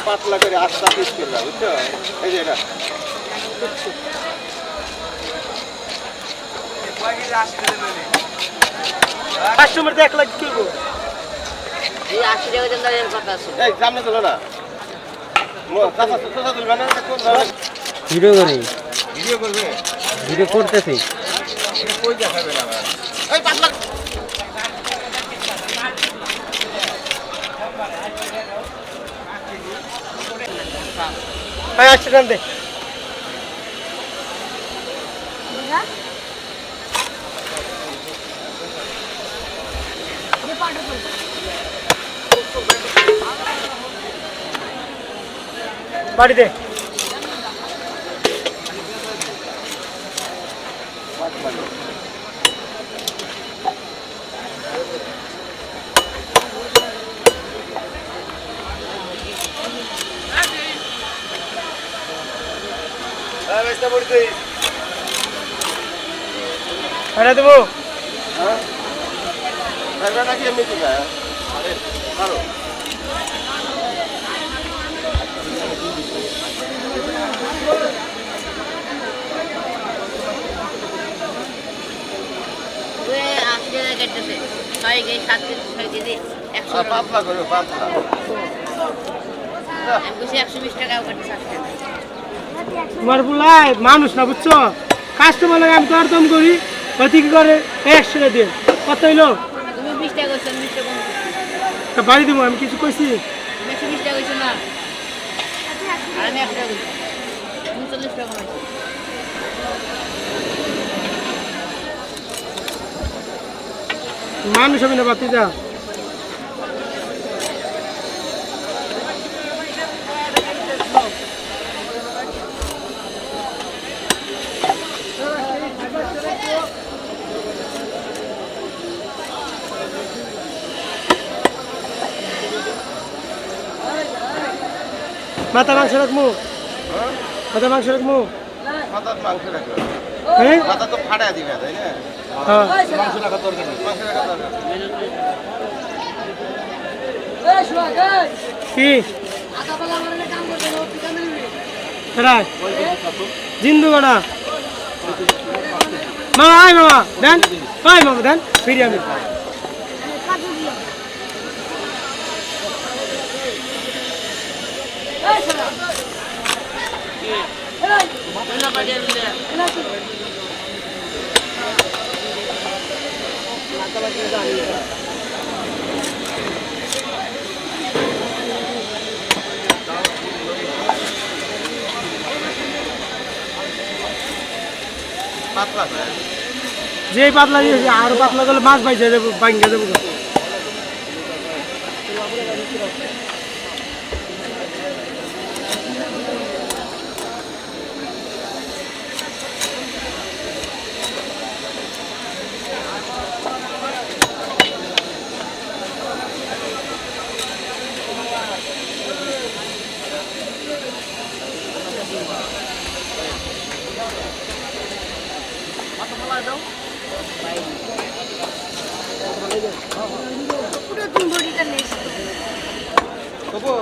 পাতলা করে আস্তা পিস করলাম বুঝছো এই যে এটা কাস্টমার দেখ লাগ কি করব এই 80 টাকা দেন দাঁড়িয়ে কথা আছে এই সামনে চলো না কাঁচা কাঁচা তুলবে না ভিডিও করে ভিডিও করবে ভিডিও করতেছি কই দেখাবে না এই পাতলা ভাই আসছে টান দে বাড়ি দে ব্যবস্থা করতে আরে দেবো হ্যাঁ থাকবে নাকি এমনি দিবা আরে ভালো ওই 80 টাকা কেটেছে 6 কেজি 7 কেজি 6 কেজি 100 পাতলা করবে পাতলা আমি বলছি 120 টাকাও কাটছে আজকে তোমার বুলাই মানুষ না বুঝছো কাস্টমার লাগে আমি দরদম করি অতি কি করে 100 টাকা দিয়ে কত হইলো তুমি 20 টাকা কইছো 20 টাকা তা বাড়ি দেবো আমি কিছু কইছি 120 টাকা কইছো না আর আমি 1 টাকা কইছি 39 টাকা কমাইছি মানুষ হবে না বাতি যা মাথা মাংস রাখবো মাথা মাংস রাখবো মাথার মাংস রাখবে হ্যাঁ মাথা তো ফাটায় দিবে তাই না হ্যাঁ মাংস রাখার দরকার নেই মাংস রাখার দরকার কি রায় জিন্দু গড়া মামা আয় মামা দেন আয় মামা দেন ফিরি আমি পাতলা করে যে পাতলা দিয়েছে আরো পাতলা করলে মাছ পাইছে যাবো ভাঙ্গে যাবো পুরো তুমি বডিটা নেছ তবু